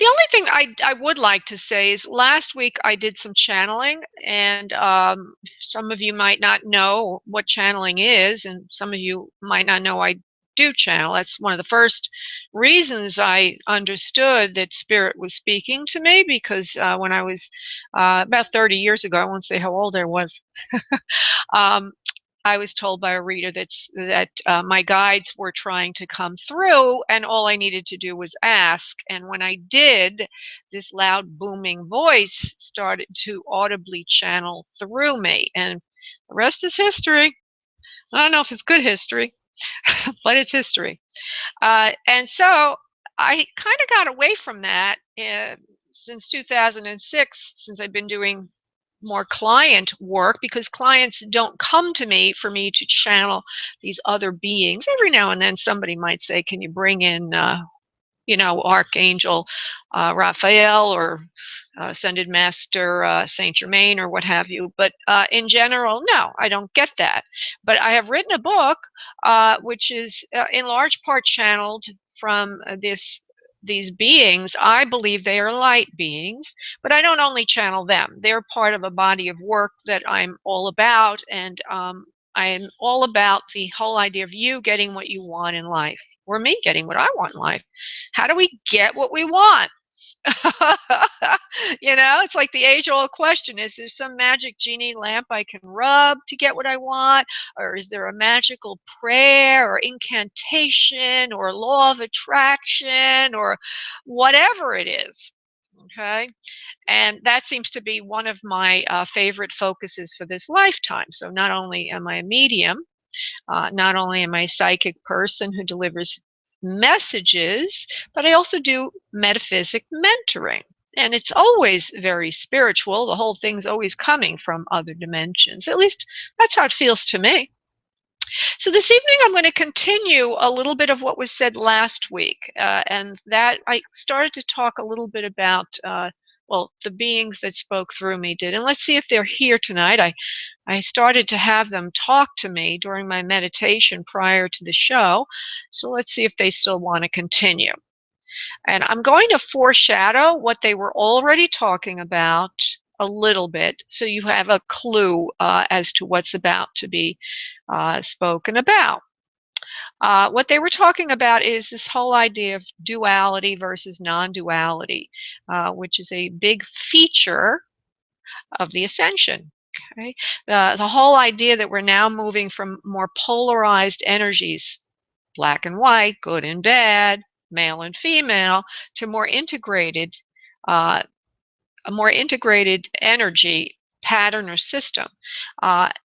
The only thing I would like to say is last week I did some channeling, and some of you might not know what channeling is, and some of you might not know I do channel. That's one of the first reasons I understood that spirit was speaking to me, because when I was about 30 years ago, I won't say how old I was, um, I was told by a reader that my guides were trying to come through, and all I needed to do was ask. And when I did, this loud, booming voice started to audibly channel through me. And the rest is history. I don't know if it's good history, but it's history. And so I kind of got away from that since 2006, since I've been doing more client work, because clients don't come to me for me to channel these other beings. Every now and then somebody might say, can you bring in Archangel Raphael, or Ascended Master Saint Germain, or what have you. But in general, no, I don't get that. But I have written a book which is in large part channeled from these beings. I believe they are light beings, but I don't only channel them. They're part of a body of work that I'm all about, and I'm all about the whole idea of you getting what you want in life, or me getting what I want in life. How do we get what we want? It's like the age-old question: is there some magic genie lamp I can rub to get what I want, or is there a magical prayer or incantation or law of attraction or whatever it is? Okay, and that seems to be one of my favorite focuses for this lifetime. So not only am I a medium, not only am I a psychic person who delivers messages, but I also do metaphysic mentoring. And it's always very spiritual. The whole thing's always coming from other dimensions. At least that's how it feels to me. So this evening I'm going to continue a little bit of what was said last week. And that I started to talk a little bit about, the beings that spoke through me did. And let's see if they're here tonight. I started to have them talk to me during my meditation prior to the show. So let's see if they still want to continue. And I'm going to foreshadow what they were already talking about a little bit, so you have a clue as to what's about to be spoken about. What they were talking about is this whole idea of duality versus non-duality, which is a big feature of the ascension. Okay, the whole idea that we're now moving from more polarized energies, black and white, good and bad, male and female, to uh, a more integrated energy pattern or system.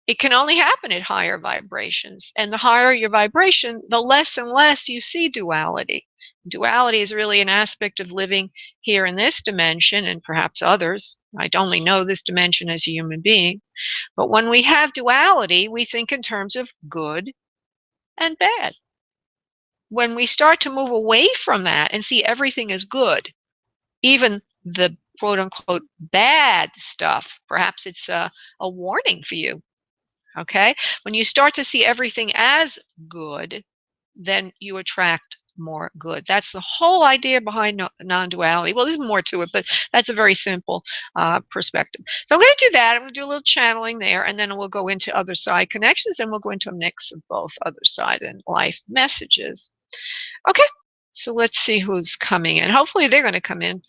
It can only happen at higher vibrations, and the higher your vibration, the less and less you see duality. Duality is really an aspect of living here in this dimension, and perhaps others. I only know this dimension as a human being. But when we have duality, we think in terms of good and bad. When we start to move away from that and see everything as good, even the quote unquote bad stuff, perhaps it's a warning for you. Okay? When you start to see everything as good, then you attract more good. That's the whole idea behind non-duality. Well, there's more to it, but that's a very simple perspective. So I'm going to do that. I'm going to do a little channeling there, and then we'll go into other side connections, and we'll go into a mix of both other side and life messages. Okay, so let's see who's coming in. Hopefully they're going to come in,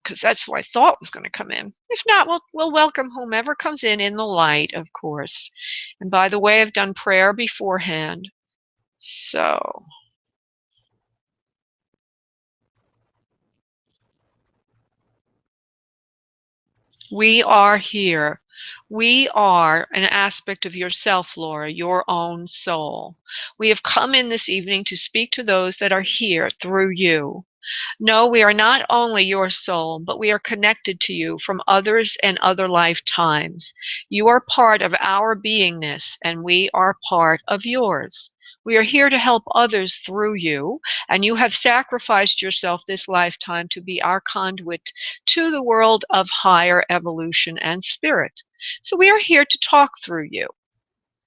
because that's who I thought was going to come in. If not, we'll welcome whomever comes in the light, of course. And by the way, I've done prayer beforehand. So we are here. We are an aspect of yourself, Laura, your own soul. We have come in this evening to speak to those that are here through you. No, we are not only your soul, but we are connected to you from others and other lifetimes. You are part of our beingness, and we are part of yours. We are here to help others through you, and you have sacrificed yourself this lifetime to be our conduit to the world of higher evolution and spirit. So we are here to talk through you.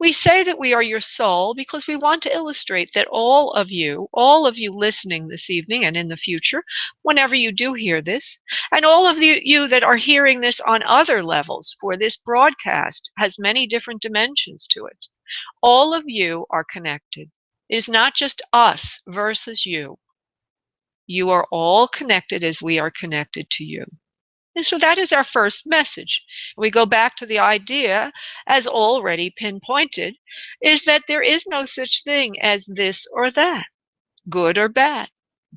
We say that we are your soul because we want to illustrate that all of you listening this evening and in the future, whenever you do hear this, and all of you that are hearing this on other levels, for this broadcast has many different dimensions to it. All of you are connected. It is not just us versus you. You are all connected as we are connected to you. And so that is our first message. We go back to the idea, as already pinpointed, is that there is no such thing as this or that, good or bad,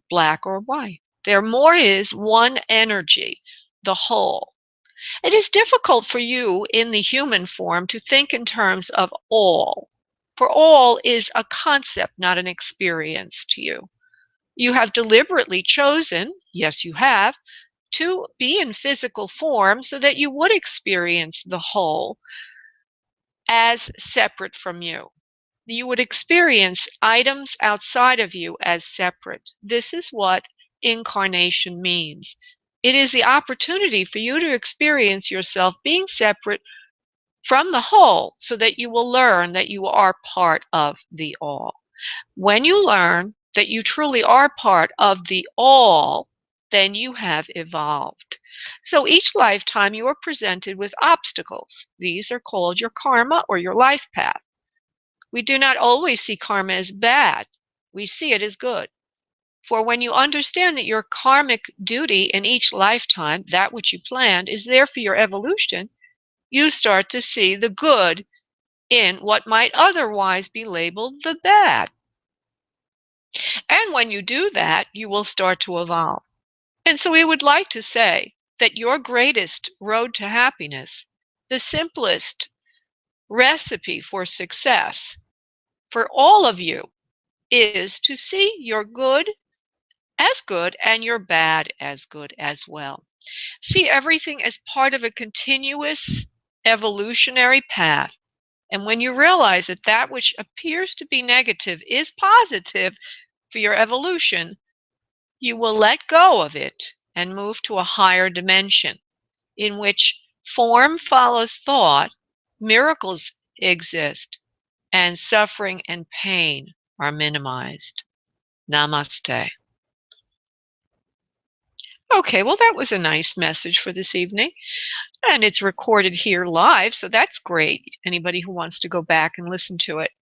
black or white. There more is one energy, the whole. It is difficult for you in the human form to think in terms of all, for all is a concept, not an experience to you. You have deliberately chosen, yes, you have, to be in physical form so that you would experience the whole as separate from you. You would experience items outside of you as separate. This is what incarnation means. It is the opportunity for you to experience yourself being separate from the whole so that you will learn that you are part of the all. When you learn that you truly are part of the all, then you have evolved. So each lifetime you are presented with obstacles. These are called your karma or your life path. We do not always see karma as bad. We see it as good. For when you understand that your karmic duty in each lifetime, that which you planned, is there for your evolution, you start to see the good in what might otherwise be labeled the bad. And when you do that, you will start to evolve. And so we would like to say that your greatest road to happiness, the simplest recipe for success for all of you, is to see your good and your bad as good as well. See everything as part of a continuous evolutionary path. And when you realize that that which appears to be negative is positive for your evolution, you will let go of it and move to a higher dimension in which form follows thought, miracles exist, and suffering and pain are minimized. Namaste. Okay, well, that was a nice message for this evening. And it's recorded here live, so that's great. Anybody who wants to go back and listen to it.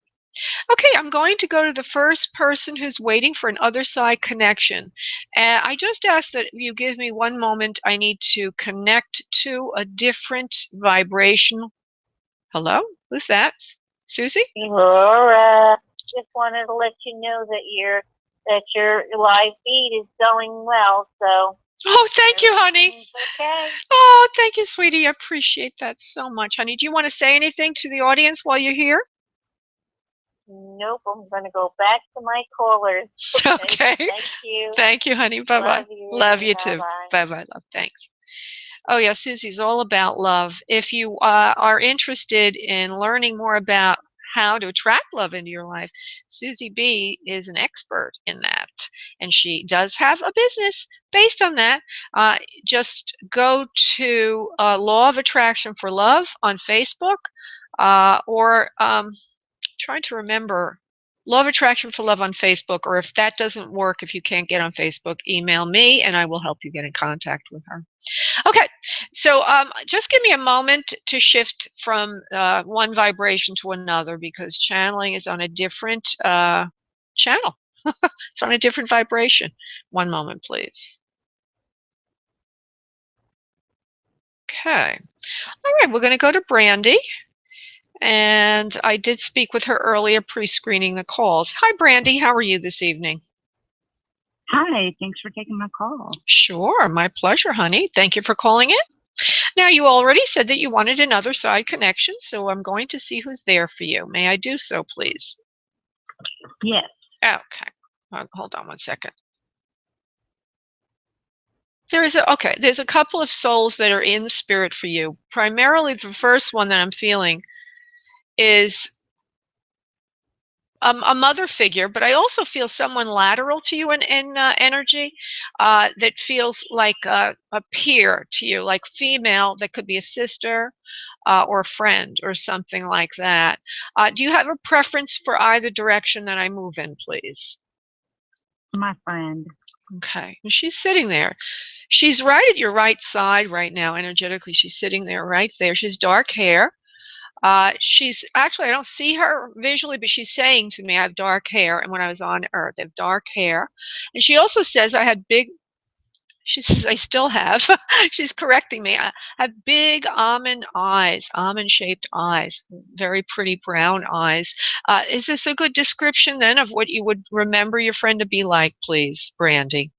Okay, I'm going to go to the first person who's waiting for an other side connection. And I just ask that you give me one moment. I need to connect to a different vibration. Hello? Who's that? Susie? Laura, just wanted to let you know that your live feed is going well, so. Oh, thank you, honey. Okay. Oh, thank you, sweetie. I appreciate that so much, honey. Do you want to say anything to the audience while you're here? Nope, I'm going to go back to my callers. Okay. Thank you. Thank you, honey. Bye-bye. Love you too. Bye-bye. Bye-bye, love. Thanks. Oh, yeah, Susie's all about love. If you are interested in learning more about how to attract love into your life, Susie B is an expert in that. And she does have a business based on that. Just go to Law of Attraction for Love on Facebook or trying to remember Law of Attraction for Love on Facebook, or if that doesn't work, if you can't get on Facebook, email me and I will help you get in contact with her. Okay, so just give me a moment to shift from one vibration to another because channeling is on a different channel. It's on a different vibration. One moment, please. Okay. All right, we're going to go to Brandy. And I did speak with her earlier, pre-screening the calls. Hi, Brandy. How are you this evening? Hi. Thanks for taking my call. Sure. My pleasure, honey. Thank you for calling in. Now, you already said that you wanted another side connection, so I'm going to see who's there for you. May I do so, please? Yes. Okay. Hold on one second. There's a couple of souls that are in spirit for you. Primarily, the first one that I'm feeling is a mother figure, but I also feel someone lateral to you in energy that feels like a peer to you, like female, that could be a sister or a friend or something like that. Do you have a preference for either direction that I move in, please? My friend. Okay. And she's sitting there. She's right at your right side right now, energetically. She's sitting there right there. She has dark hair. She's actually, I don't see her visually, but she's saying to me, I have dark hair. And when I was on Earth, I have dark hair. And she also says I had big, she says I still have, she's correcting me. I have big almond eyes, almond shaped eyes, very pretty brown eyes. Is this a good description then of what you would remember your friend to be like, please, Brandy?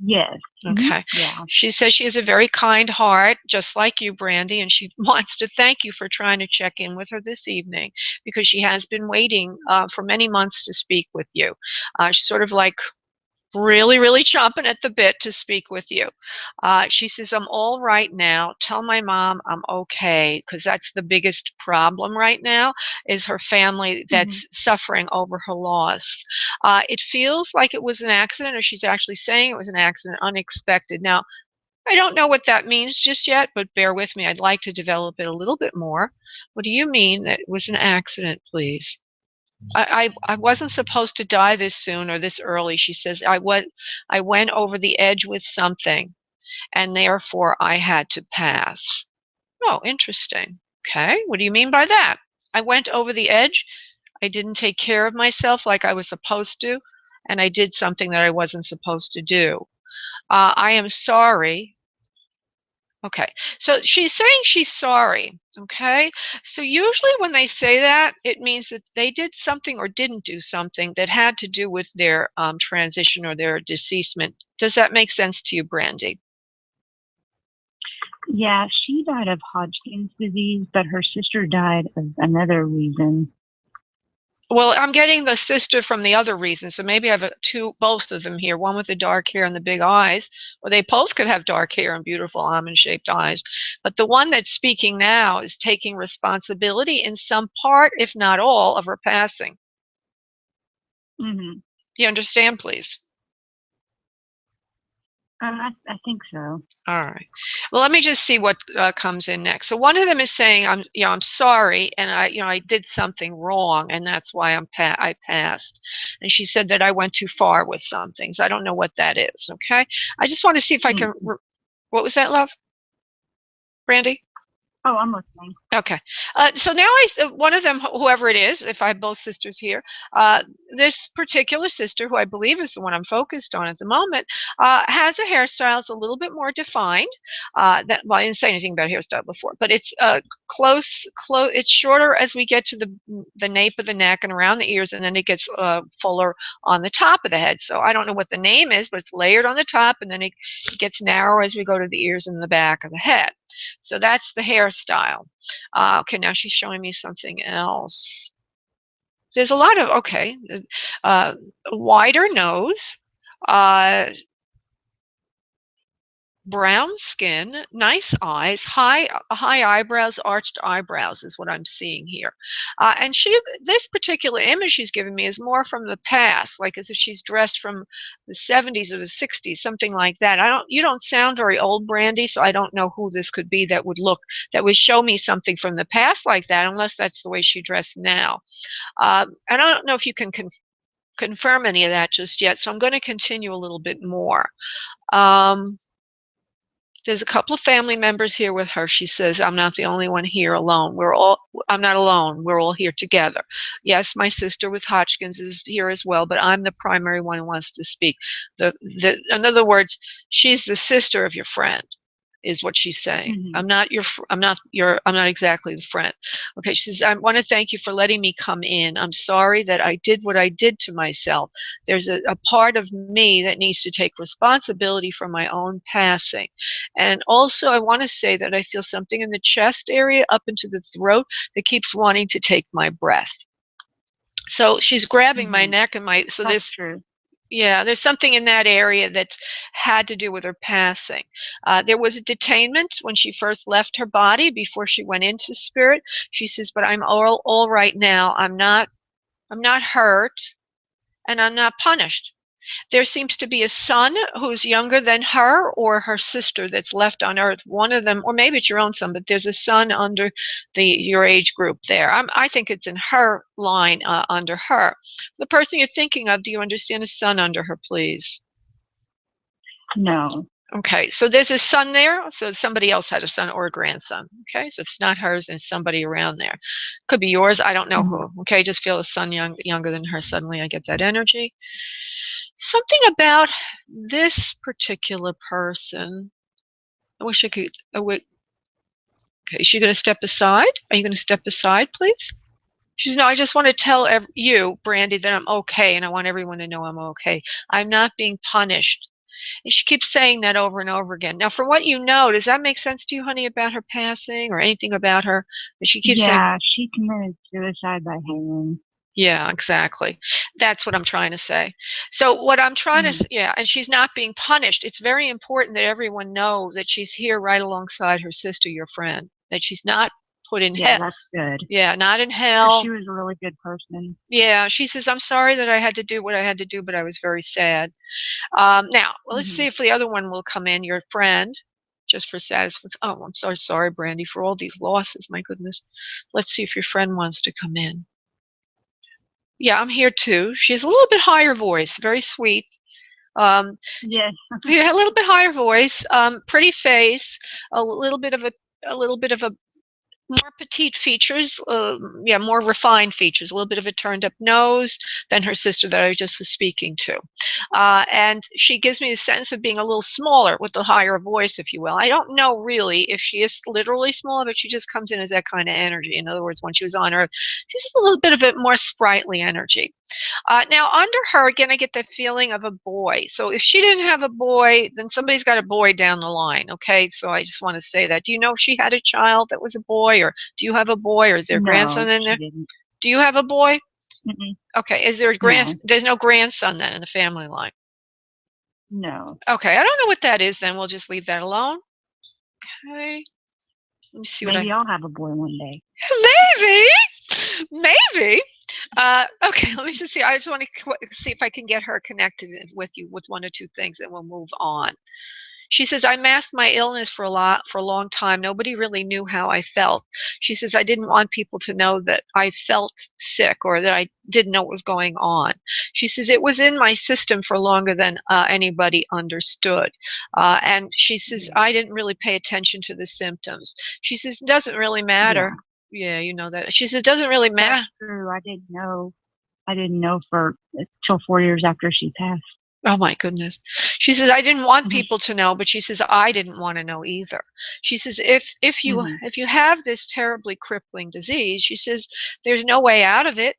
Yes. Okay. Yeah. She says she has a very kind heart, just like you, Brandy, and she wants to thank you for trying to check in with her this evening because she has been waiting for many months to speak with you. She's sort of like really, really chomping at the bit to speak with you. She says, I'm all right now. Tell my mom I'm okay, because that's the biggest problem right now is her family that's suffering over her loss. It feels like it was an accident, or she's actually saying it was an accident, unexpected. Now, I don't know what that means just yet, but bear with me. I'd like to develop it a little bit more. What do you mean that it was an accident, please? I wasn't supposed to die this soon or this early. She says I went over the edge with something, and therefore I had to pass. Oh, interesting. Okay, what do you mean by that? I went over the edge. I didn't take care of myself like I was supposed to, and I did something that I wasn't supposed to do. I am sorry. Okay. So she's saying she's sorry. Okay. So usually when they say that, it means that they did something or didn't do something that had to do with their transition or their deceasement. Does that make sense to you, Brandy? Yeah, she died of Hodgkin's disease, but her sister died of another reason. Well, I'm getting the sister from the other reason, so maybe I have both of them here, one with the dark hair and the big eyes, or they both could have dark hair and beautiful almond-shaped eyes. But the one that's speaking now is taking responsibility in some part, if not all, of her passing. Mm-hmm. Do you understand, please? I think so. All right. Well, let me just see what comes in next. So one of them is saying, I'm sorry, and I did something wrong, and that's why I passed." And she said that I went too far with some things. I don't know what that is. Okay. I just want to see if I can. What was that, love? Brandy? Oh, I'm listening. Okay. So now one of them, whoever it is, if I have both sisters here, this particular sister, who I believe is the one I'm focused on at the moment, has a hairstyle that's a little bit more defined. Well, I didn't say anything about hairstyle before, but it's close. It's shorter as we get to the nape of the neck and around the ears, and then it gets fuller on the top of the head. So I don't know what the name is, but it's layered on the top, and then it gets narrower as we go to the ears and the back of the head. So that's the hairstyle. Okay, now she's showing me something else. There's a lot of, okay, wider nose, brown skin, nice eyes, high eyebrows, arched eyebrows is what I'm seeing here. And this particular image she's given me is more from the past, like as if she's dressed from the 70s or the 60s, something like that. You don't sound very old, Brandy, so I don't know who this could be that would show me something from the past like that, unless that's the way she dressed now. And I don't know if you can confirm any of that just yet, so I'm going to continue a little bit more. There's a couple of family members here with her. She says, I'm not the only one here alone. I'm not alone. We're all here together. Yes, my sister with Hodgkin's is here as well, but I'm the primary one who wants to speak. In other words, she's the sister of your friend, is what she's saying. I'm not exactly the friend. Okay, she says, I want to thank you for letting me come in. I'm sorry that I did what I did to myself. There's a part of me that needs to take responsibility for my own passing. And also, I want to say that I feel something in the chest area up into the throat that keeps wanting to take my breath. So she's grabbing my neck and That's true. Yeah, there's something in that area that's had to do with her passing. There was a detainment when she first left her body before she went into spirit. She says, but I'm all right now. I'm not I'm not hurt, and I'm not punished. There seems to be a son who's younger than her or her sister that's left on Earth. One of them, or maybe it's your own son, but there's a son under your age group there. I think it's in her line under her. The person you're thinking of, do you understand a son under her, please? No. Okay, so there's a son there, so somebody else had a son or a grandson. Okay, so if it's not hers, then somebody around there. Could be yours, I don't know who. Okay, just feel a son younger than her. Suddenly I get that energy. Something about this particular person. I wish I could. Okay, is she going to step aside? Are you going to step aside, please? She's no. I just want to tell you, Brandy, that I'm okay, and I want everyone to know I'm okay. I'm not being punished. And she keeps saying that over and over again. Now, from what you know, does that make sense to you, honey, about her passing or anything about her? That she keeps saying. Yeah, she committed suicide by hanging. Yeah, exactly. That's what I'm trying to say. So what I'm trying to, yeah, and she's not being punished. It's very important that everyone know that she's here right alongside her sister, your friend, that she's not put in hell. That's good. Yeah, not in hell. She was a really good person. Yeah, she says, I'm sorry that I had to do what I had to do, but I was very sad. Now, let's see if the other one will come in, your friend, just for satisfaction. Oh, I'm so sorry, Brandy, for all these losses. My goodness. Let's see if your friend wants to come in. Yeah, I'm here too. She has a little bit higher voice, very sweet. Yes. Yeah, a little bit higher voice, pretty face, a little bit of a more petite features, yeah, more refined features, a little bit of a turned up nose than her sister that I just was speaking to. And she gives me a sense of being a little smaller with the higher voice, if you will. I don't know really if she is literally smaller, but she just comes in as that kind of energy. In other words, when she was on Earth, she's just a little bit of a more sprightly energy. Now, under her, again, I get the feeling of a boy. So if she didn't have a boy, then somebody's got a boy down the line, okay? So I just want to say that. Do you know if she had a child that was a boy, or do you have a boy, or is there a grandson in there? Didn't. Do you have a boy? Mm-mm. Okay, is there a there's no grandson then in the family line? No. Okay, I don't know what that is then. We'll just leave that alone. Okay. Let me see Maybe I'll have a boy one day. Maybe. Okay, let me just see. I just want to see if I can get her connected with you with one or two things, and we'll move on. She says, I masked my illness for a long time. Nobody really knew how I felt. She says, I didn't want people to know that I felt sick or that I didn't know what was going on. She says, it was in my system for longer than anybody understood. And she says, I didn't really pay attention to the symptoms. She says, it doesn't really matter. Yeah, you know that. She says, it doesn't really matter. That's true. I didn't know for till 4 years after she passed. Oh my goodness. She says, I didn't want people to know, but she says, I didn't want to know either. She says, if you have this terribly crippling disease, she says, there's no way out of it.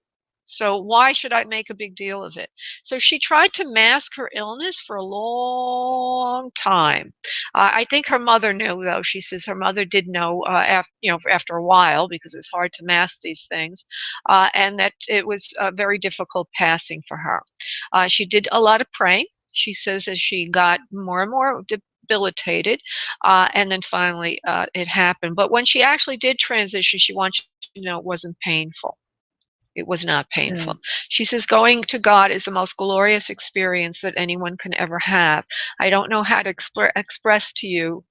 So why should I make a big deal of it? So she tried to mask her illness for a long time. I think her mother knew, though. She says her mother did know, after a while, because it's hard to mask these things, and that it was very difficult passing for her. She did a lot of praying. She says as she got more and more debilitated, and then finally it happened. But when she actually did transition, she wants you to know it wasn't painful. It was not painful. She says going to God is the most glorious experience that anyone can ever have. I don't know how to express to you,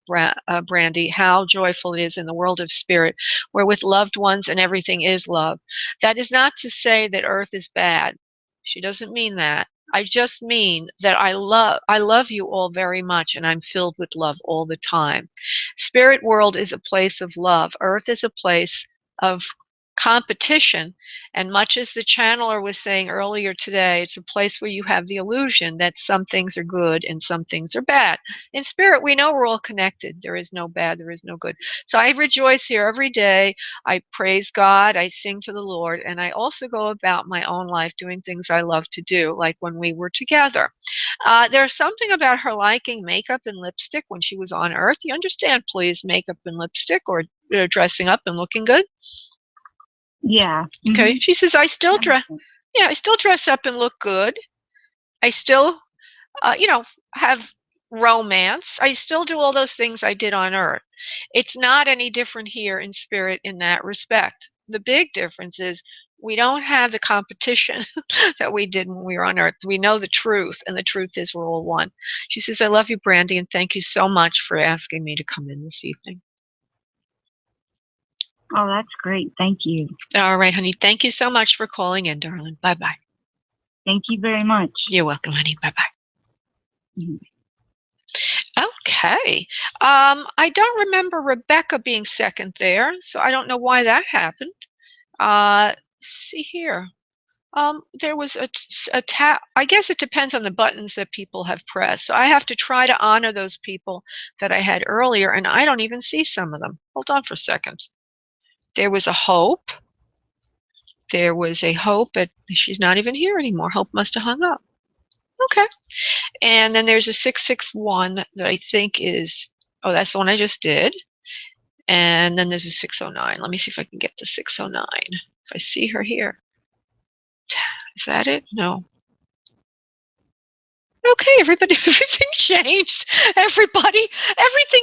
Brandy, how joyful it is in the world of spirit, where with loved ones and everything is love. That is not to say that earth is bad. She doesn't mean that. I just mean that I love you all very much, and I'm filled with love all the time. Spirit world is a place of love. Earth is a place of competition, and much as the channeler was saying earlier today, it's a place where you have the illusion that some things are good and some things are bad. In spirit, we know we're all connected. There is no bad, there is no good. So I rejoice here every day. I praise God, I sing to the Lord, and I also go about my own life doing things I love to do, like when we were together. There's something about her liking makeup and lipstick when she was on Earth. You understand, please, makeup and lipstick, or dressing up and looking good? Yeah. Okay. She says, I still dress up and look good. I still, have romance. I still do all those things I did on Earth. It's not any different here in spirit in that respect. The big difference is We don't have the competition that we did when we were on Earth. We know the truth, and the truth is we're all one. She says, I love you, Brandy, and thank you so much for asking me to come in this evening. Oh, that's great. Thank you. All right, honey. Thank you so much for calling in, darling. Bye-bye. Thank you very much. You're welcome, honey. Bye-bye. Mhm. Okay. I don't remember Rebecca being second there, so I don't know why that happened. See here. There was a tap. I guess it depends on the buttons that people have pressed. So I have to try to honor those people that I had earlier, and I don't even see some of them. Hold on for a second. There was a Hope. There was a Hope, but she's not even here anymore. Hope must have hung up. Okay. And then there's a 661 that I think is, oh, that's the one I just did. And then there's a 609. Let me see if I can get the 609. If I see her here. Is that it? No. Okay, everybody, everything changed. Everything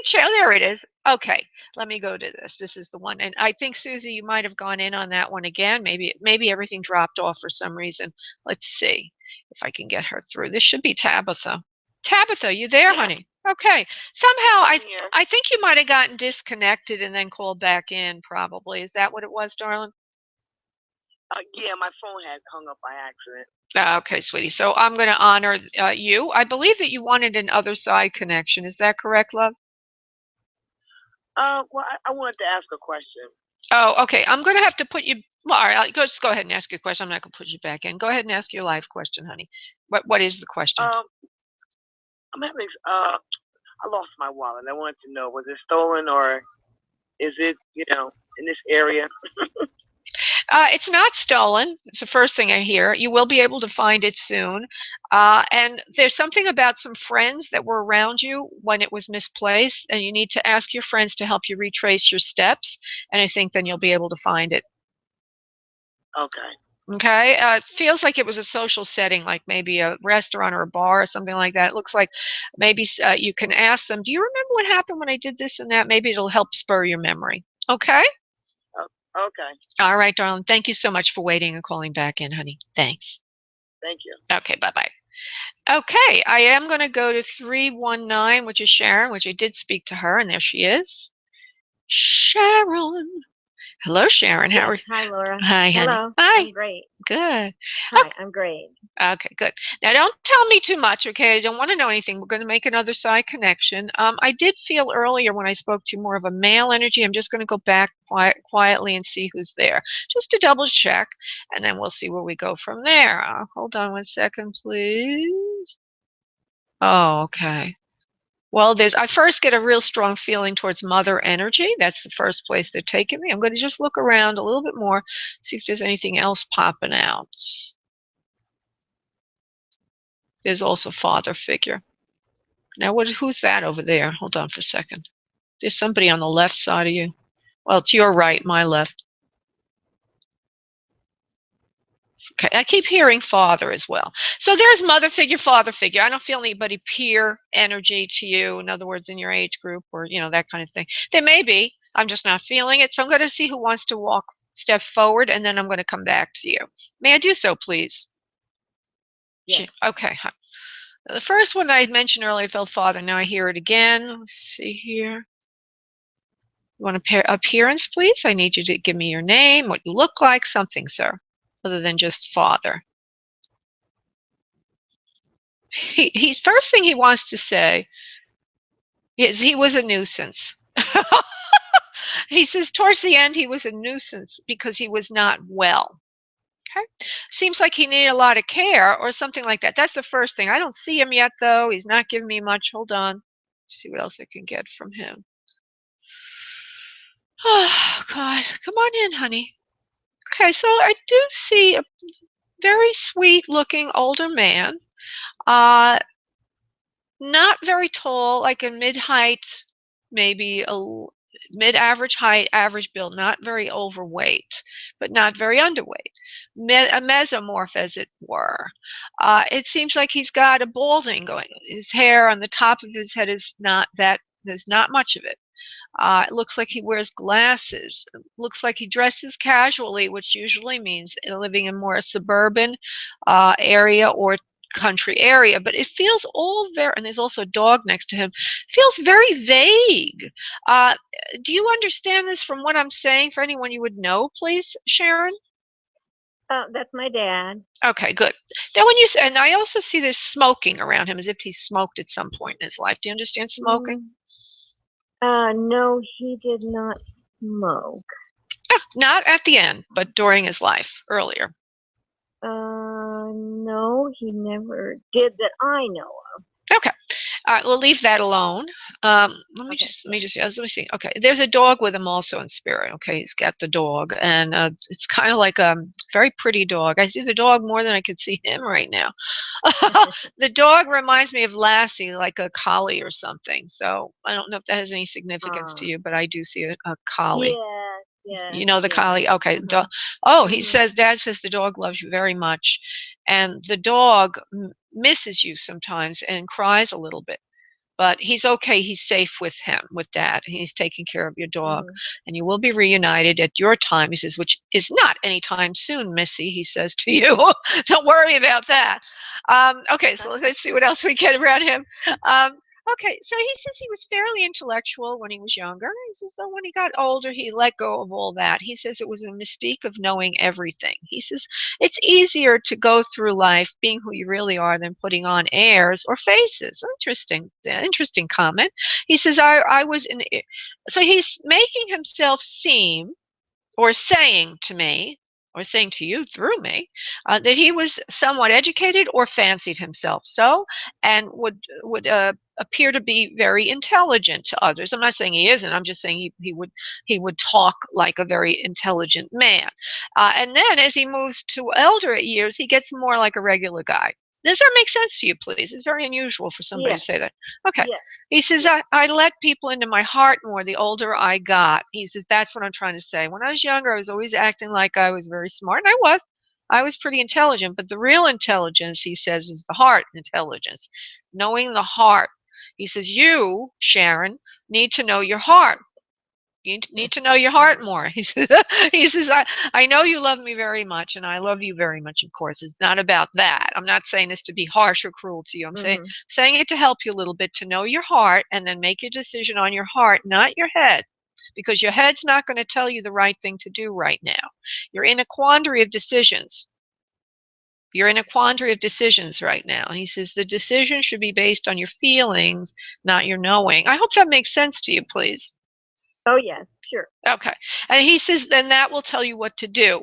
changed. There it is. Okay, let me go to this. This is the one. And I think, Susie, you might have gone in on that one again. Maybe everything dropped off for some reason. Let's see if I can get her through. This should be Tabitha. Tabitha, you there, honey? Okay. Somehow, I think you might have gotten disconnected and then called back in, probably. Is that what it was, darling? Yeah, my phone had hung up by accident. Okay, sweetie. So I'm going to honor you. I believe that you wanted an other side connection. Is that correct, love? Well, I wanted to ask a question. Oh, okay. I'm going to have to put you. Well, all right. Just go ahead and ask your question. I'm not going to put you back in. Go ahead and ask your live question, honey. What is the question? I'm having. I lost my wallet. I wanted to know, was it stolen or is it, in this area? It's not stolen. It's the first thing I hear. You will be able to find it soon. And there's something about some friends that were around you when it was misplaced, and you need to ask your friends to help you retrace your steps, and I think then you'll be able to find it. Okay. Okay. It feels like it was a social setting, like maybe a restaurant or a bar or something like that. It looks like maybe you can ask them, do you remember what happened when I did this and that? Maybe it'll help spur your memory. Okay? Okay. All right, darling. Thank you so much for waiting and calling back in, honey. Thanks. Thank you. Okay, bye-bye. Okay, I am going to go to 319, which is Sharon, which I did speak to her, and there she is. Sharon. Hello, Sharon. How are you? Hi, Laura. Hi, honey. Hello. Hi. I'm great. Good. Hi, I'm great. Okay, good. Now, don't tell me too much, okay? I don't want to know anything. We're going to make another side connection. I did feel earlier when I spoke to more of a male energy. I'm just going to go back quietly and see who's there, just to double check, and then we'll see where we go from there. Hold on one second, please. Oh, okay. Well, I first get a real strong feeling towards mother energy. That's the first place they're taking me. I'm going to just look around a little bit more, see if there's anything else popping out. There's also father figure. Now, who's that over there? Hold on for a second. There's somebody on the left side of you. Well, it's your right, my left. Okay, I keep hearing father as well. So there's mother figure, father figure. I don't feel anybody peer energy to you, in other words, in your age group or, that kind of thing. There may be. I'm just not feeling it. So I'm going to see who wants to step forward, and then I'm going to come back to you. May I do so, please? Yes. Okay. The first one I had mentioned earlier felt father. Now I hear it again. Let's see here. You want appearance, please? I need you to give me your name, what you look like, something, sir, other than just father. He's first thing he wants to say is he was a nuisance. He says towards the end he was a nuisance because he was not well. Okay. Seems like he needed a lot of care or something like that. That's the first thing. I don't see him yet, though. He's not giving me much. Hold on. Let's see what else I can get from him. Oh, God. Come on in, honey. Okay, so I do see a very sweet-looking older man. Not very tall, like a mid-height, maybe a mid-average height, average build, not very overweight, but not very underweight. A mesomorph, as it were. It seems like he's got a balding going. His hair on the top of his head is not that, there's not much of it. It looks like he wears glasses. It looks like he dresses casually, which usually means living in more a suburban area or country area. But it feels all very, and there's also a dog next to him, feels very vague. Uh, do you understand this from what I'm saying? For anyone you would know, please, Sharon? That's my dad. Okay, good. Then when you say, and I also see there's smoking around him as if he smoked at some point in his life. Do you understand smoking? No, he did not smoke. Not at the end, but during his life, earlier. No, he never did that I know of. Okay. All right, we'll leave that alone. Let me see. Okay, there's a dog with him also in spirit. Okay, he's got the dog, and it's kind of like a very pretty dog. I see the dog more than I could see him right now. The dog reminds me of Lassie, like a collie or something. So I don't know if that has any significance to you, but I do see a collie. Yeah. You know the collie? Okay. He says, Dad says the dog loves you very much. And the dog misses you sometimes and cries a little bit. But he's okay. He's safe with him, with Dad. He's taking care of your dog. And you will be reunited at your time, he says, which is not anytime soon, Missy, he says to you. Don't worry about that. Okay, so let's see what else we get around him. Okay, so he says he was fairly intellectual when he was younger. He says, so when he got older, he let go of all that. He says it was a mystique of knowing everything. He says it's easier to go through life being who you really are than putting on airs or faces. Interesting comment. He says, I was in, so he's making himself seem, or saying to me, or saying to you through me, that he was somewhat educated or fancied himself so, and would appear to be very intelligent to others. I'm not saying he isn't. I'm just saying he would talk like a very intelligent man. And then as he moves to elder years, he gets more like a regular guy. Does that make sense to you, please? It's very unusual for somebody to say that. Okay. He says, I let people into my heart more the older I got. He says, that's what I'm trying to say. When I was younger, I was always acting like I was very smart, and I was. I was pretty intelligent, but the real intelligence, he says, is the heart intelligence, knowing the heart. He says, you, Sharon, need to know your heart. You need to know your heart more. He says, I know you love me very much, and I love you very much, of course. It's not about that. I'm not saying this to be harsh or cruel to you. I'm saying it to help you a little bit, to know your heart, and then make your decision on your heart, not your head. Because your head's not going to tell you the right thing to do right now. You're in a quandary of decisions. You're in a quandary of decisions right now. He says the decision should be based on your feelings, not your knowing. I hope that makes sense to you, please. Oh, yes, sure. Okay. And he says then that will tell you what to do.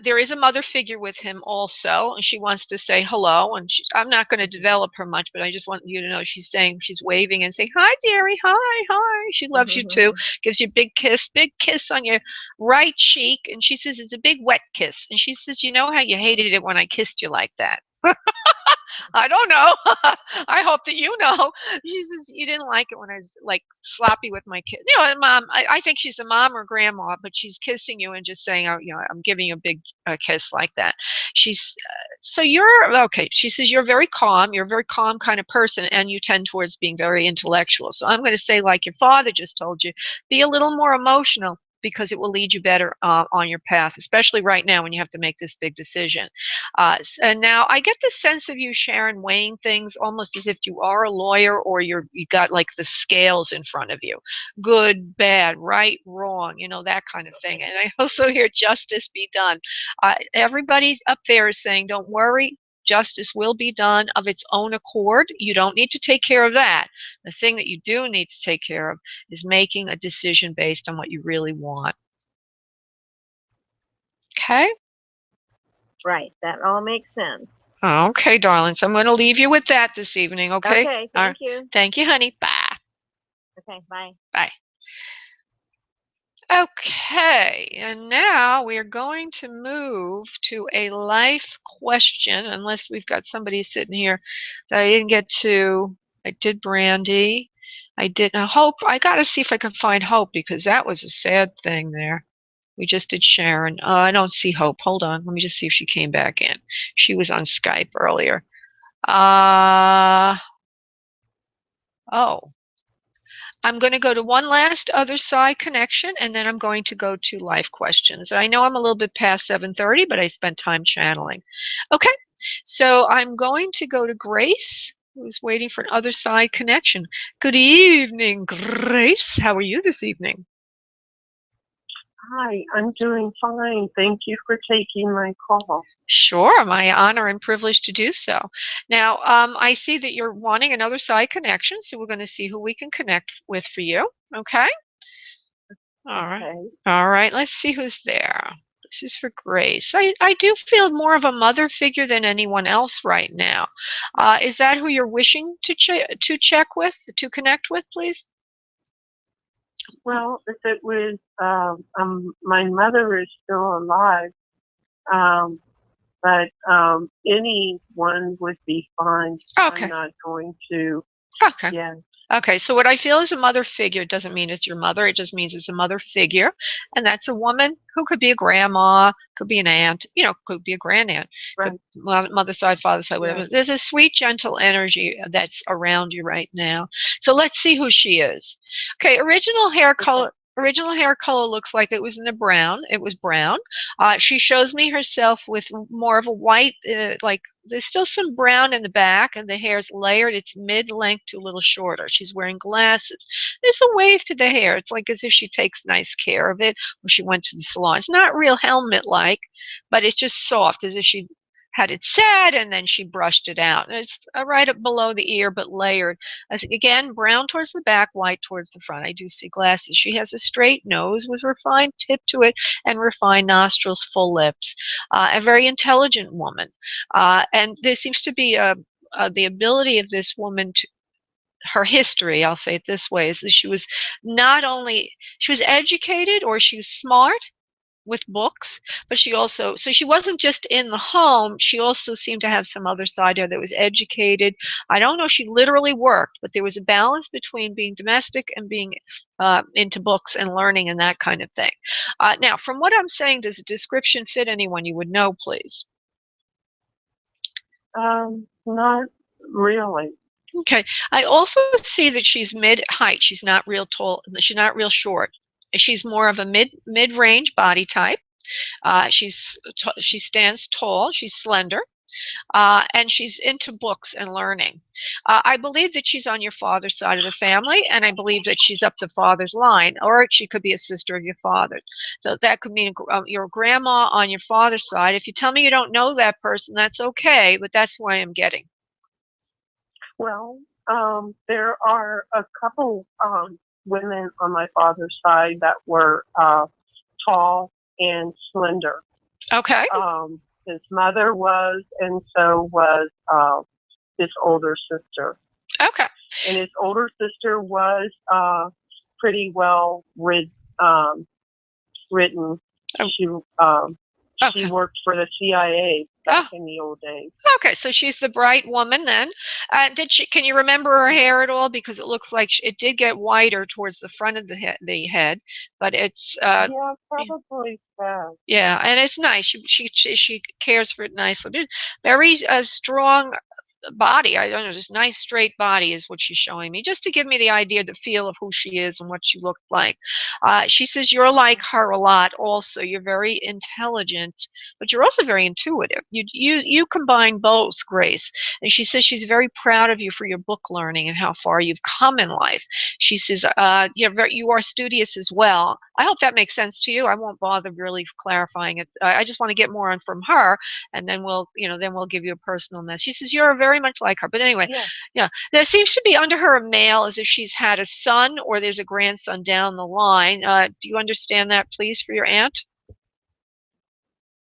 There is a mother figure with him also, and she wants to say hello. And I'm not going to develop her much, but I just want you to know she's waving and saying, hi, dearie, hi, hi. She loves you too. Gives you a big kiss on your right cheek. And she says it's a big wet kiss. And she says, you know how you hated it when I kissed you like that? I don't know. I hope that you know. She says you didn't like it when I was like sloppy with my kid. You know, mom. I think she's a mom or grandma, but she's kissing you and just saying, "Oh, you know, I'm giving you a big kiss like that." She's so you're okay. She says you're very calm. You're a very calm kind of person, and you tend towards being very intellectual. So I'm going to say, like your father just told you, be a little more emotional, because it will lead you better on your path, especially right now when you have to make this big decision. And now I get the sense of you, Sharon, weighing things almost as if you are a lawyer, or you got like the scales in front of you. Good, bad, right, wrong, you know, that kind of thing. And I also hear justice be done. Everybody up there is saying, don't worry. Justice will be done of its own accord. You don't need to take care of that. The thing that you do need to take care of is making a decision based on what you really want. Okay? Right. That all makes sense. Okay, darling. So I'm going to leave you with that this evening, okay? Okay, thank you. Thank you, honey. Bye. Okay, bye. Bye. Okay, and now we are going to move to a life question, unless we've got somebody sitting here that I didn't get to. I did Brandy. I did Hope. I got to see if I can find Hope, because that was a sad thing there. We just did Sharon. I don't see Hope. Hold on. Let me just see if she came back in. She was on Skype earlier. Oh. I'm going to go to one last other side connection, and then I'm going to go to life questions. And I know I'm a little bit past 7:30, but I spent time channeling. Okay, so I'm going to go to Grace, who's waiting for an other side connection. Good evening, Grace. How are you this evening? Hi, I'm doing fine. Thank you for taking my call. Sure, my honor and privilege to do so. Now, I see that you're wanting another side connection, so we're going to see who we can connect with for you. Okay? All right. Okay. All right, let's see who's there. This is for Grace. I do feel more of a mother figure than anyone else right now. Is that who you're wishing to check with, to connect with, please? Well, if it was, my mother is still alive, but anyone would be fine. Okay. I'm not going to. Okay. Yeah. Okay, so what I feel is a mother figure doesn't mean it's your mother. It just means it's a mother figure. And that's a woman who could be a grandma, could be an aunt, could be a grandaunt, Right. mother side, father side, whatever. Yeah. There's a sweet, gentle energy that's around you right now. So let's see who she is. Okay, original hair color. Okay. Original hair color looks like it was in the brown. It was brown. She shows me herself with more of a white, like there's still some brown in the back, and the hair's layered. It's mid-length to a little shorter. She's wearing glasses. There's a wave to the hair. It's like as if she takes nice care of it when she went to the salon. It's not real helmet-like, but it's just soft, as if she had it set and then she brushed it out. And it's right up below the ear, but layered. Again, brown towards the back, white towards the front. I do see glasses. She has a straight nose with refined tip to it and refined nostrils, full lips. A very intelligent woman. And there seems to be the ability of this woman to, her history, I'll say it this way, is that she was she was educated or she was smart with books, but she wasn't just in the home, she also seemed to have some other side there that was educated. I don't know if she literally worked, but there was a balance between being domestic and being into books and learning and that kind of thing. Now, from what I'm saying, does the description fit anyone you would know, please? Not really. Okay. I also see that she's mid-height. She's not real tall. She's not real short. She's more of a mid-range body type. She stands tall. She's slender, and she's into books and learning. I believe that she's on your father's side of the family, and I believe that she's up the father's line, or she could be a sister of your father's. So that could mean your grandma on your father's side. If you tell me you don't know that person, that's okay, but that's who I am getting. Well, there are a couple women on my father's side that were tall and slender. Okay. His mother was, and so was his older sister. Okay. And his older sister was pretty well written. She worked for the CIA back in the old days. Okay, so she's the bright woman then. Can you remember her hair at all? Because it looks like it did get whiter towards the front of the head, but it's yeah, probably so. Yeah, and it's nice. She cares for it nicely. Very strong body. I don't know, just nice straight body is what she's showing me, just to give me the idea, the feel of who she is and what she looked like. She says you're like her a lot. Also, you're very intelligent, but you're also very intuitive. You combine both, Grace. And she says she's very proud of you for your book learning and how far you've come in life. She says you are studious as well. I hope that makes sense to you. I won't bother really clarifying it. I just want to get more on from her, and then we'll give you a personal message. She says you're very much like her. But anyway, yeah. There seems to be under her a male, as if she's had a son or there's a grandson down the line. Do you understand that, please, for your aunt?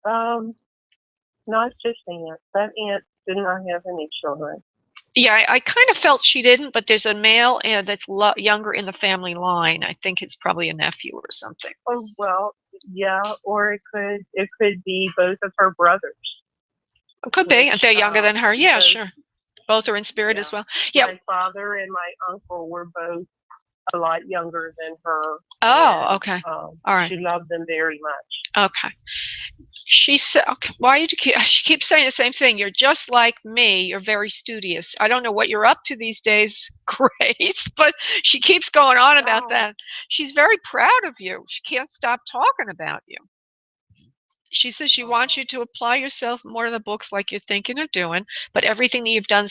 Not just aunt. That aunt did not have any children. Yeah, I kind of felt she didn't, but there's a male that's younger in the family line. I think it's probably a nephew or something. Oh, well, yeah, or it could be both of her brothers. It could be, if they're younger than her. Yeah, sure. Both are in spirit as well. Yeah. My father and my uncle were both a lot younger than her. Oh, And, okay. All right. she loved them very much. Okay. She said, okay, why you keep, she keeps saying the same thing. You're just like me. You're very studious. I don't know what you're up to these days, Grace, but she keeps going on about Oh. that. She's very proud of you. She can't stop talking about you. She says she wants you to apply yourself more to the books like you're thinking of doing, but everything that you've done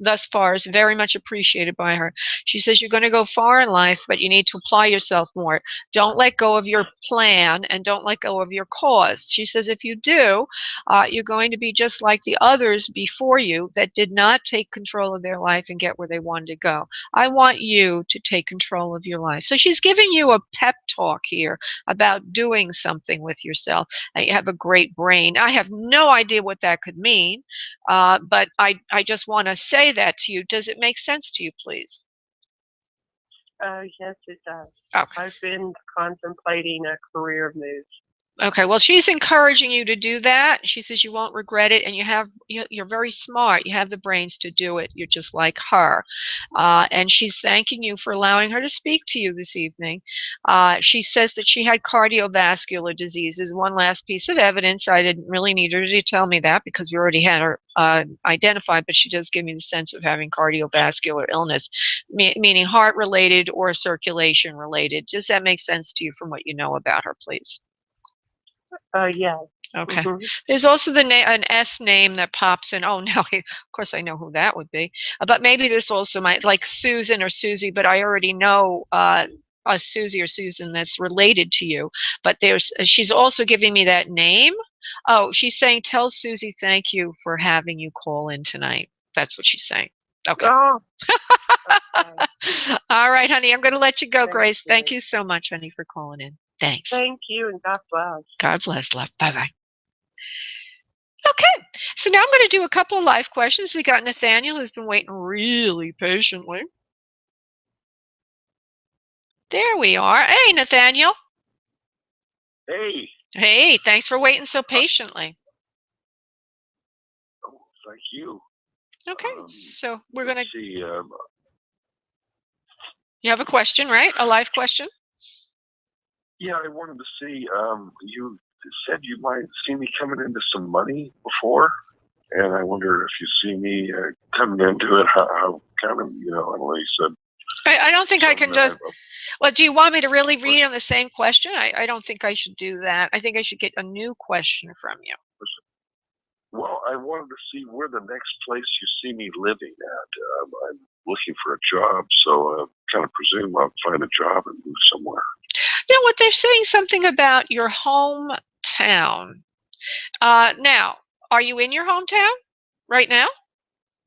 thus far is very much appreciated by her. She says you're going to go far in life, but you need to apply yourself more. Don't let go of your plan and don't let go of your cause. She says if you do, you're going to be just like the others before you that did not take control of their life and get where they wanted to go. I want you to take control of your life. So she's giving you a pep talk here about doing something with yourself. You have a great brain. I have no idea what that could mean, but I just want to say that to you. Does it make sense to you, please? Yes, it does. Okay. I've been contemplating a career move. Okay, well, she's encouraging you to do that. She says you won't regret it, and you're very smart. You have the brains to do it. You're just like her. And she's thanking you for allowing her to speak to you this evening. She says that she had cardiovascular diseases. One last piece of evidence. I didn't really need her to tell me that because we already had her identified, but she does give me the sense of having cardiovascular illness, meaning heart-related or circulation-related. Does that make sense to you from what you know about her, please? Yeah. Okay. Mhm. There's also an S name that pops in. Oh, now of course I know who that would be. But maybe this also might like Susan or Susie. But I already know a Susie or Susan that's related to you. But she's also giving me that name. Oh, she's saying tell Susie thank you for having you call in tonight. That's what she's saying. Okay. Oh, okay. All right, honey. I'm going to let you go, Thank Grace. you. Thank you so much, honey, for calling in. Thanks. Thank you, and God bless. God bless, love. Bye-bye. Okay, so now I'm going to do a couple of live questions. We got Nathaniel who's been waiting really patiently. There we are. Hey, Nathaniel. Hey. Hey, thanks for waiting so patiently. Oh, thank you. Okay, so we're going to... see. You have a question, right? A live question? Yeah, I wanted to see. You said you might see me coming into some money before, and I wonder if you see me coming into it. How kind of, I know you said. I don't think I can just... Well, do you want me to really read on the same question? I don't think I should do that. I think I should get a new question from you. Well, I wanted to see where the next place you see me living at. I'm looking for a job, so I kind of presume I'll find a job and move somewhere. You know what? They're saying something about your hometown. Now, are you in your hometown right now?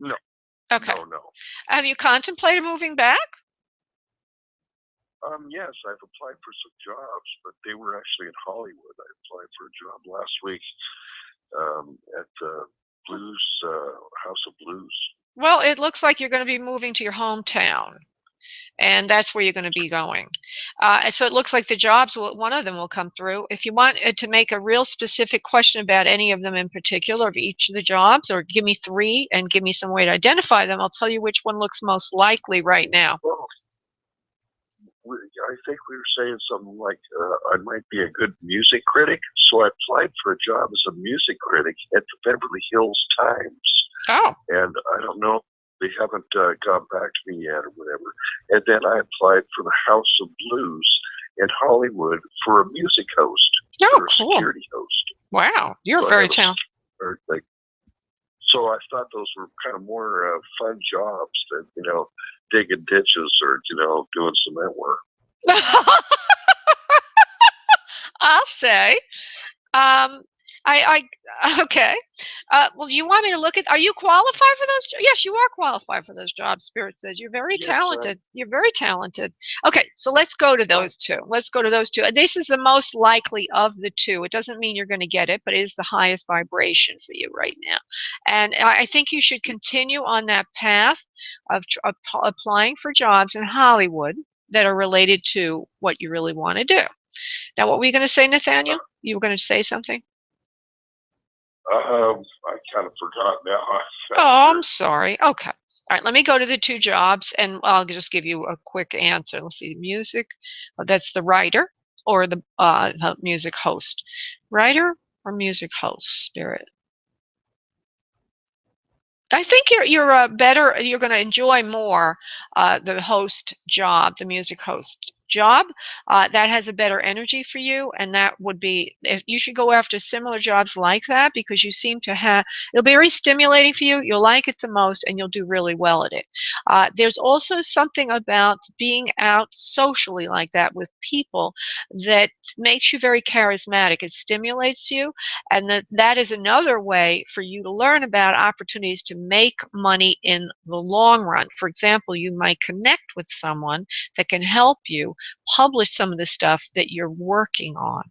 No. Okay. No. Have you contemplated moving back? Yes, I've applied for some jobs, but they were actually in Hollywood. I applied for a job last week at the House of Blues. Well, it looks like you're going to be moving to your hometown, and that's where you're going to be going. So it looks like the jobs, one of them will come through. If you want to make a real specific question about any of them in particular, of each of the jobs, or give me three and give me some way to identify them, I'll tell you which one looks most likely right now. Well, I think we were saying something like I might be a good music critic, so I applied for a job as a music critic at the Beverly Hills Times. Oh. And I don't know, they haven't got back to me yet or whatever. And then I applied for the House of Blues in Hollywood for a music host, Oh, or a cool. security host. Wow, you're So very talented. So I thought those were kind of more fun jobs than, digging ditches or, doing cement work. I'll say. Okay. Well, do you want me to look at, are you qualified for those? Yes, you are qualified for those jobs, Spirit says. You're very talented. You're very talented. Okay, so let's go to those two. Let's go to those two. This is the most likely of the two. It doesn't mean you're going to get it, but it is the highest vibration for you right now. And I think you should continue on that path of applying for jobs in Hollywood that are related to what you really want to do. Now, what were you going to say, Nathaniel? You were going to say something? I kind of forgot now. Oh, I'm sorry. Okay. All right, let me go to the 2 jobs, and I'll just give you a quick answer. Let's see, music. That's the writer or the music host. Writer or music host, Spirit? I think you're better. You're going to enjoy more the host job, the music host job. That has a better energy for you, and that would be. If you should go after similar jobs like that, because you seem to have. It'll be very stimulating for you. You'll like it the most, and you'll do really well at it. There's also something about being out socially like that with people that makes you very charismatic. It stimulates you, and that is another way for you to learn about opportunities to make money in the long run. For example, you might connect with someone that can help you publish some of the stuff that you're working on.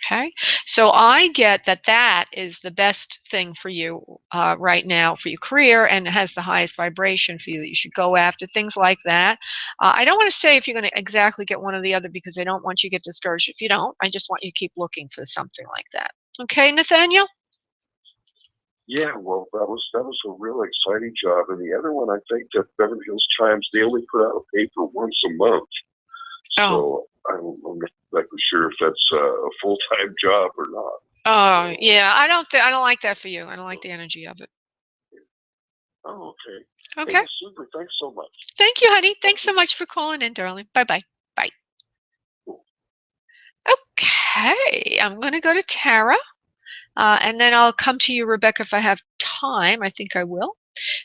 Okay, so I get that is the best thing for you right now for your career, and it has the highest vibration for you, that you should go after things like that. I don't want to say if you're going to exactly get one or the other, because I don't want you to get discouraged if you don't. I just want you to keep looking for something like that. Okay, Nathaniel? Yeah, well, that was a real exciting job. And the other one, I think that Beverly Hills Chimes, they only put out a paper once a month. So I'm not exactly sure if that's a full-time job or not. Oh, yeah. I don't like that for you. I don't like the energy of it. Oh, okay. Okay. Hey, super. Thanks so much. Thank you, honey. Thanks so much for calling in, darling. Bye-bye. Bye. Okay. I'm going to go to Tara. And then I'll come to you, Rebecca, if I have time. I think I will.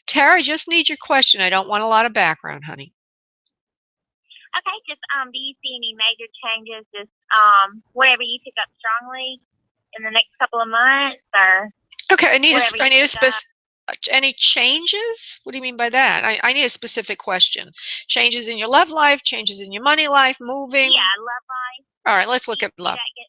Tara, I just need your question. I don't want a lot of background, honey. Okay, just do you see any major changes? Just whatever you pick up strongly in the next couple of months, or okay, I need a specific. Any changes? What do you mean by that? I need a specific question. Changes in your love life, changes in your money life, moving? Yeah, love life. All right, let's look at love. That get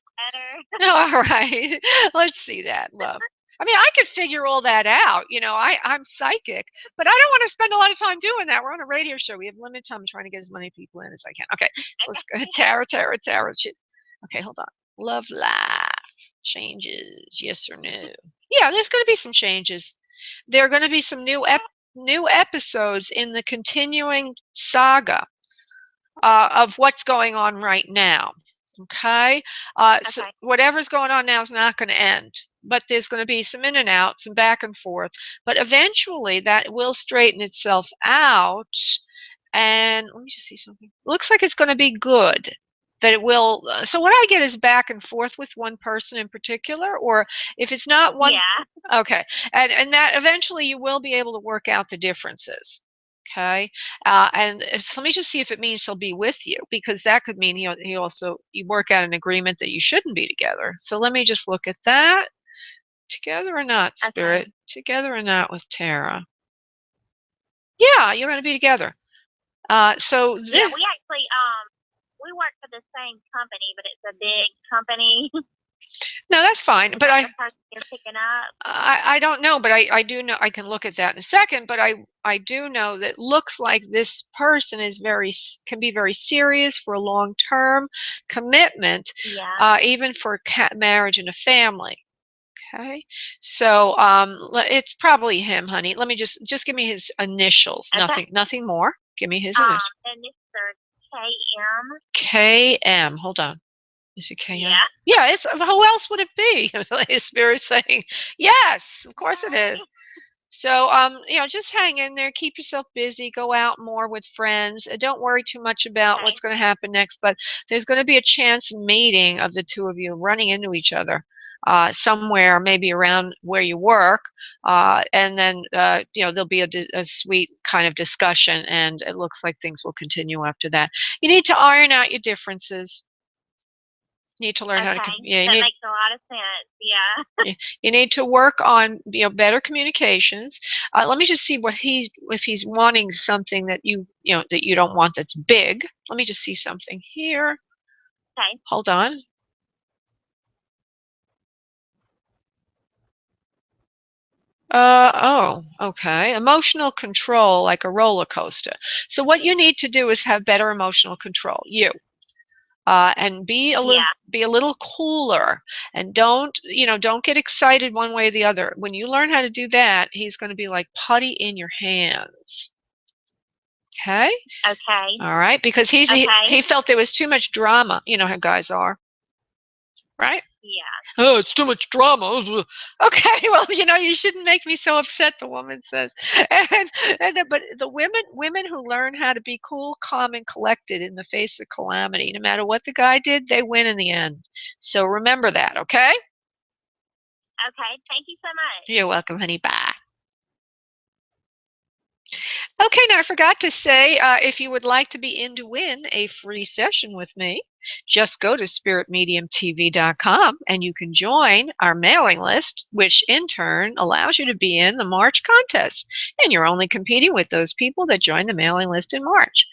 better? All right, let's see that, love. I mean, I could figure all that out. You know, I'm psychic, but I don't want to spend a lot of time doing that. We're on a radio show. We have limited time. I'm trying to get as many people in as I can. Okay, so let's go. Tara. Okay, hold on. Love life changes, yes or no? Yeah, there's going to be some changes. There are going to be some new episodes in the continuing saga of what's going on right now. Okay? So whatever's going on now is not going to end, but there's going to be some in and out, some back and forth, but eventually that will straighten itself out. And let me just see something. Looks like it's going to be good. That it will. So what I get is back and forth with one person in particular, or if it's not one. Yeah. Okay, and that eventually you will be able to work out the differences. Okay, and let me just see if it means he'll be with you, because that could mean you work out an agreement that you shouldn't be together. So let me just look at that. Together or not, Spirit? Okay. Together or not with Tara? Yeah, you're going to be together. So yeah, we actually we work for the same company, but it's a big company. No, that's fine. But you're picking up? I don't know, but I do know. I can look at that in a second. But I do know that looks like this person can be very serious for a long-term commitment, even for marriage and a family. Okay, so it's probably him, honey. Let me just give me his initials. Okay. Nothing more. Give me his initials. Initials are KM. KM. Hold on. Is it KM? Yeah. Yeah. It's who else would it be? His spirit saying, yes, of course it is. So just hang in there. Keep yourself busy. Go out more with friends. Don't worry too much about what's going to happen next. But there's going to be a chance meeting of the two of you running into each other. Somewhere, maybe around where you work, and then there'll be a sweet kind of discussion, and it looks like things will continue after that. You need to iron out your differences. You need to learn how to. Yeah, that makes a lot of sense. Yeah. You need to work on better communications. Let me just see if he's wanting something that you don't want that's big. Let me just see something here. Okay. Hold on. Okay. Emotional control, like a roller coaster. So what you need to do is have better emotional control. You. And be a little cooler, and don't get excited one way or the other. When you learn how to do that, he's going to be like putty in your hands. Okay. Okay. All right, because he felt there was too much drama. You know how guys are, right? Yeah. Oh, it's too much drama. Okay, well, you shouldn't make me so upset, the woman says. But the women who learn how to be cool, calm, and collected in the face of calamity, no matter what the guy did, they win in the end. So remember that, okay? Okay. Thank you so much. You're welcome, honey. Bye. Okay, now I forgot to say, if you would like to be in to win a free session with me, just go to spiritmediumtv.com and you can join our mailing list, which in turn allows you to be in the March contest. And you're only competing with those people that join the mailing list in March.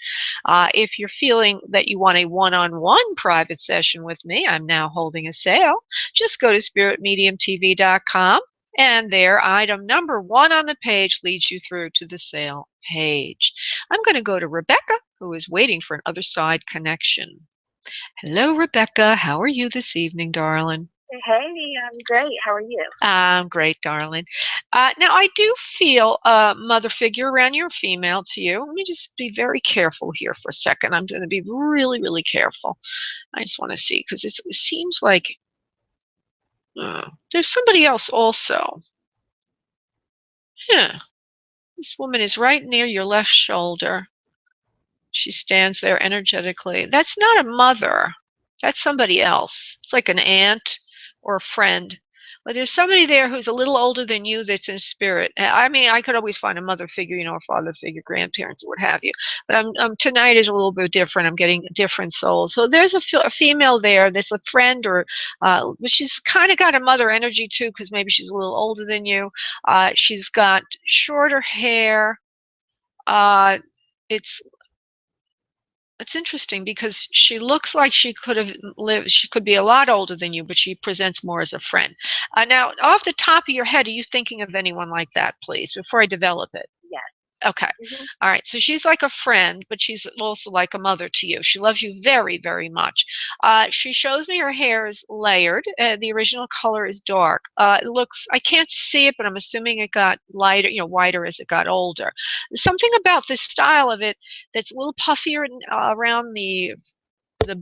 If you're feeling that you want a one-on-one private session with me, I'm now holding a sale. Just go to spiritmediumtv.com. And there, item number 1 on the page leads you through to the sale page. I'm going to go to Rebecca, who is waiting for an other side connection. Hello, Rebecca. How are you this evening, darling? Hey, I'm great. How are you? I'm great, darling. Now, I do feel a mother figure around. You're female to you. Let me just be very careful here for a second. I'm going to be really, really careful. I just want to see, because it seems like there's somebody else also. Yeah. This woman is right near your left shoulder. She stands there energetically. That's not a mother. That's somebody else. It's like an aunt or a friend. But there's somebody there who's a little older than you that's in spirit. I mean, I could always find a mother figure, a father figure, grandparents, or what have you. But tonight is a little bit different. I'm getting different souls. So there's a female there that's a friend, or she's kind of got a mother energy too, because maybe she's a little older than you. She's got shorter hair. It's interesting because she looks like she could have lived, she could be a lot older than you, but she presents more as a friend. Now, off the top of your head, are you thinking of anyone like that, please, before I develop it? Yes. Okay. All right. So she's like a friend, but she's also like a mother to you. She loves you very, very much. She shows me her hair is layered. The original color is dark. It looks, I can't see it, but I'm assuming it got lighter, whiter as it got older. Something about this style of it that's a little puffier around the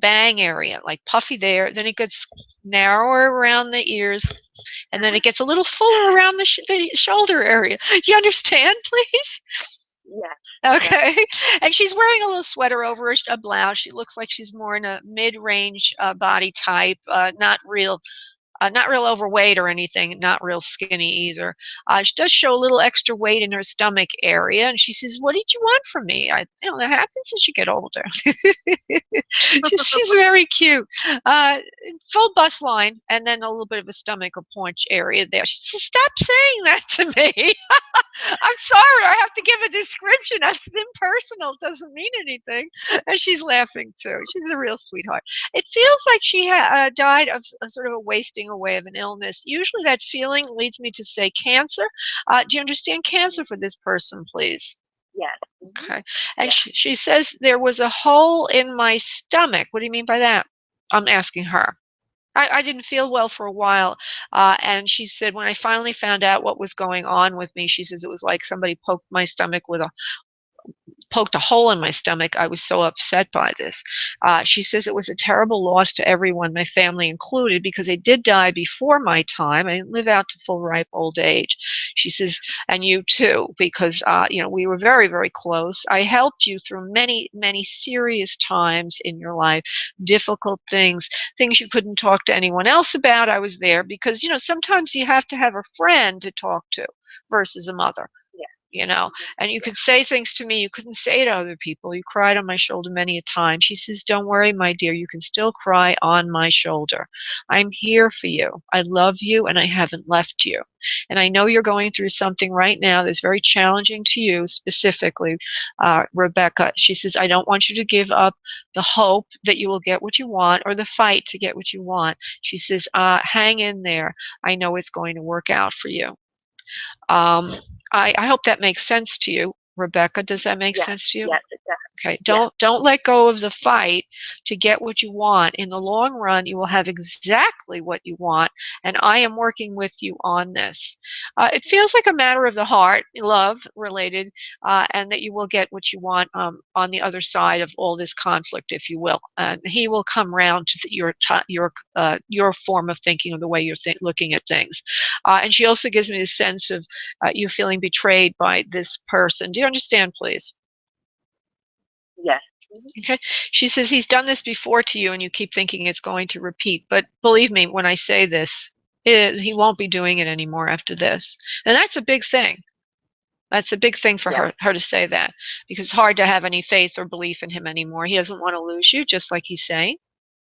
bang area, like puffy there. Then it gets narrower around the ears, and then it gets a little fuller around the shoulder area. Do you understand, please? Yes. Okay. Yes. And she's wearing a little sweater over a blouse. She looks like she's more in a mid-range body type, not real overweight or anything, not real skinny either. She does show a little extra weight in her stomach area, and she says, "What did you want from me?" That happens as you get older. She's very cute. Full bust line, and then a little bit of a stomach or paunch area there. She says, "Stop saying that to me." I'm sorry, I have to give a description. That's impersonal. It doesn't mean anything. And she's laughing too. She's a real sweetheart. It feels like she died of sort of a wasting away of an illness. Usually that feeling leads me to say cancer. Do you understand cancer for this person, please? Yes. Okay. And she says there was a hole in my stomach. What do you mean by that? I'm asking her. I didn't feel well for a while, and she said when I finally found out what was going on with me, she says it was like somebody poked my stomach poked a hole in my stomach. I was so upset by this. She says it was a terrible loss to everyone, my family included, because they did die before my time. I didn't live out to full ripe old age. She says, and you too, because we were very, very close. I helped you through many, many serious times in your life, difficult things you couldn't talk to anyone else about. I was there because sometimes you have to have a friend to talk to versus a mother. And you could say things to me you couldn't say to other people. You cried on my shoulder many a time. She says, "Don't worry, my dear, you can still cry on my shoulder. I'm here for you. I love you, and I haven't left you. And I know you're going through something right now that's very challenging to you, specifically, Rebecca." She says, "I don't want you to give up the hope that you will get what you want or the fight to get what you want." She says, "Hang in there. I know it's going to work out for you." I hope that makes sense to you. Rebecca, does that make Yes, sense to you? yes, it does. Okay, don't let go of the fight to get what you want. In the long run, you will have exactly what you want, and I am working with you on this. It feels like a matter of the heart, love related, and that you will get what you want on the other side of all this conflict, if you will. And he will come round to your form of thinking, or the way you're looking at things. And she also gives me the sense of you feeling betrayed by this person. Do you understand, please? Yes. Okay. She says he's done this before to you and you keep thinking it's going to repeat. But believe me when I say this, he won't be doing it anymore after this. And that's a big thing. That's a big thing for her to say that, because it's hard to have any faith or belief in him anymore. He doesn't want to lose you, just like he's saying.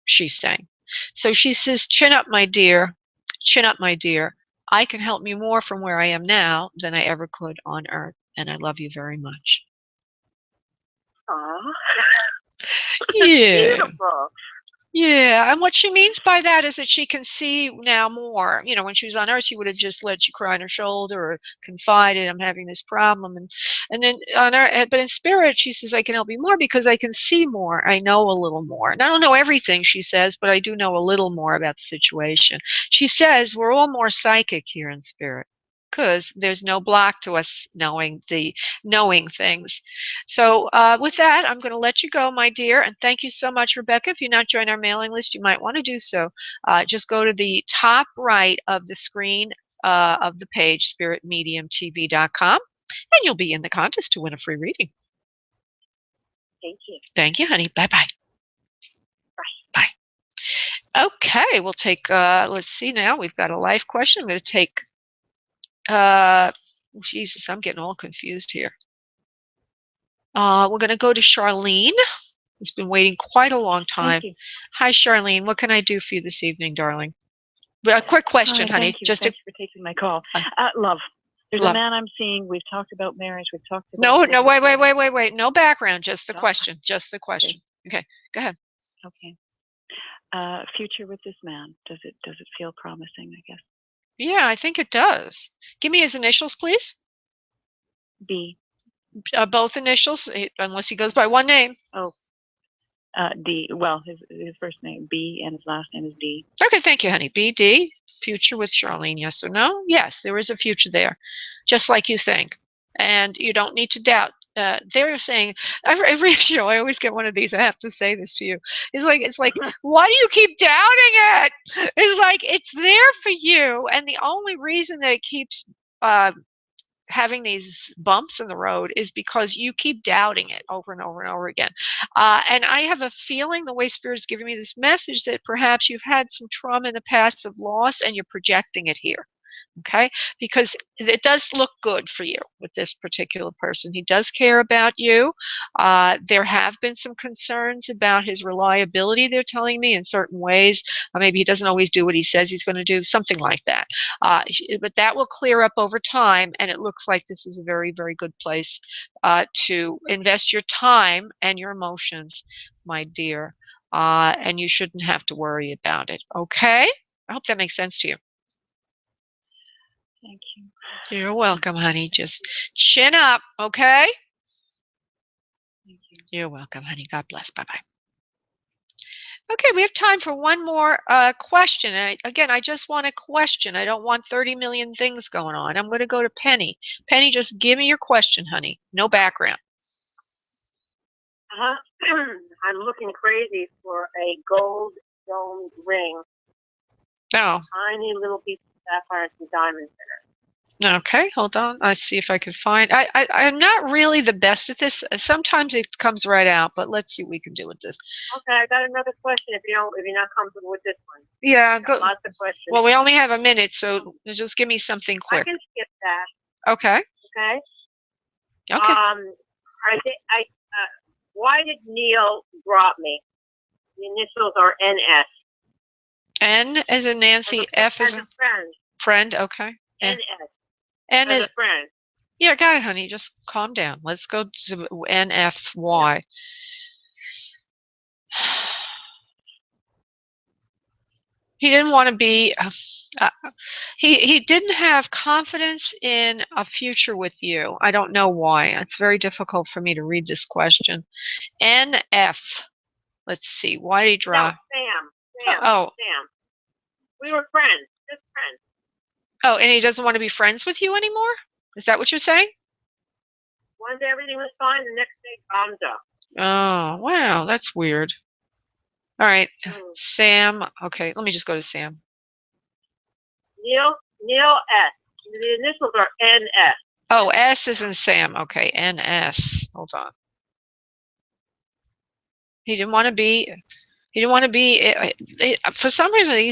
She's saying. So she says, chin up, my dear. Chin up, my dear. I can help you more from where I am now than I ever could on earth. And I love you very much. Aw. Yeah. Beautiful. Yeah, and what she means by that is that she can see now more. You know, when she was on Earth, she would have just let you cry on her shoulder or confided, "I'm having this problem," and then on Earth, but in spirit, she says, "I can help you more because I can see more. I know a little more. And I don't know everything," she says, "but I do know a little more about the situation." She says we're all more psychic here in spirit because there's no block to us knowing things. So with that, I'm going to let you go, my dear, and thank you so much, Rebecca. If you're not joined our mailing list, you might want to do so. Just go to the top right of the screen of the page, spiritmediumtv.com, and you'll be in the contest to win a free reading. Thank you. Thank you, honey. Bye-bye. Bye. Bye. Okay, we'll take, let's see now, we've got a life question. I'm going to take, Jesus, I'm getting all confused here. We're going to go to Charlene. It's been waiting quite a long time. Thank you. Hi, Charlene. What can I do for you this evening, darling? A quick question, honey. Thank you. Thanks for taking my call. Love. There's Love. a man I'm seeing. We've talked about marriage. We've talked about No, wait. No background, just the question. Just the question. Okay, go ahead. Okay. Future with this man. Does it feel promising, I guess? Yeah, I think it does. Give me his initials, please. B. Both initials, unless he goes by one name. Oh. D. Well, his first name B and his last name is D. Okay, thank you, honey. BD. Future with Charlene, yes or no? Yes, there is a future there, just like you think. And you don't need to doubt. They're saying, every show, I always get one of these, I have to say this to you. It's like, why do you keep doubting it? It's like, it's there for you. And the only reason that it keeps having these bumps in the road is because you keep doubting it over and over and over again. And I have a feeling, the way Spirit is giving me this message, that perhaps you've had some trauma in the past of loss and you're projecting it here. Okay, because it does look good for you with this particular person. He does care about you. There have been some concerns about his reliability, they're telling me, in certain ways. Maybe he doesn't always do what he says he's going to do, something like that. But that will clear up over time, and it looks like this is a very, very good place to invest your time and your emotions, my dear. And you shouldn't have to worry about it. Okay? I hope that makes sense to you. Thank you. You're welcome, honey. Just chin up, okay? Thank you. You're welcome, honey. God bless. Bye-bye. Okay, we have time for one more question. And again, I just want a question. I don't want 30 million things going on. I'm going to go to Penny. Penny, just give me your question, honey. No background. I'm looking crazy for a gold domed ring. Oh. Tiny little piece of sapphire and some diamonds in it. Okay, hold on. Let's see if I can find. I'm not really the best at this. Sometimes it comes right out, but let's see what we can do with this. Okay, I got another question. If you're not comfortable with this one. Yeah, go. Lots of questions. Well, we only have a minute, so just give me something quick. I can skip that. Okay. Okay. Okay. Why did Neil drop me? The initials are NS. N as in Nancy, F as a in friend. friend. Okay. NS. N as is a friend. Yeah, got it, honey. Just calm down. Let's go to NFY. He didn't want to be, he didn't have confidence in a future with you. I don't know why. It's very difficult for me to read this question. NF. Let's see. Why did he draw? No, Sam. Oh. Sam. We were friends. Just friends. Oh, and he doesn't want to be friends with you anymore? Is that what you're saying? One day everything was fine, the next day bombs up. Oh, wow. That's weird. All right. Mm. Sam. Okay, let me just go to Sam. Neil S. The initials are NS. Oh, S is in Sam. Okay, NS. Hold on. He didn't want to be. He didn't want to be. For some reason, they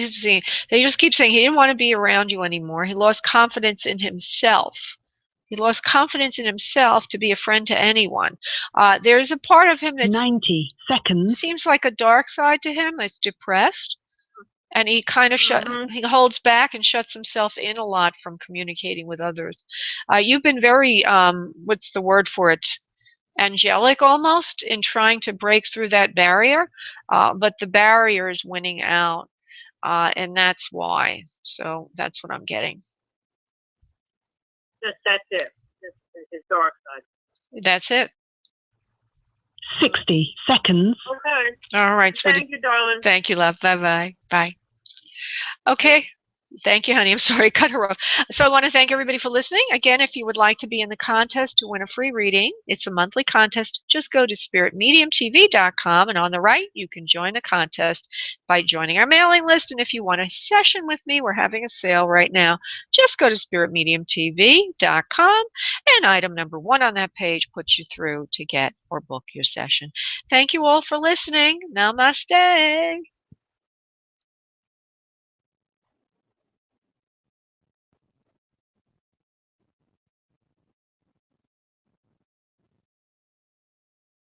just keep saying he didn't want to be around you anymore. He lost confidence in himself. He lost confidence in himself to be a friend to anyone. There's a part of him that 90 seconds. seems like a dark side to him. That's depressed, and he kind of he holds back and shuts himself in a lot from communicating with others. You've been very what's the word for it? Angelic almost in trying to break through that barrier, but the barrier is winning out, and that's why. So that's what I'm getting. That's it. His dark side. That's it. 60 seconds. Okay. All right, sweetie. Thank you, darling. Thank you, love. Bye-bye. Bye. Okay. Thank you, honey. I'm sorry I cut her off. So I want to thank everybody for listening. Again, if you would like to be in the contest to win a free reading, it's a monthly contest. Just go to spiritmediumtv.com, and on the right, you can join the contest by joining our mailing list. And if you want a session with me, we're having a sale right now. Just go to spiritmediumtv.com, and item number 1 on that page puts you through to get or book your session. Thank you all for listening. Namaste.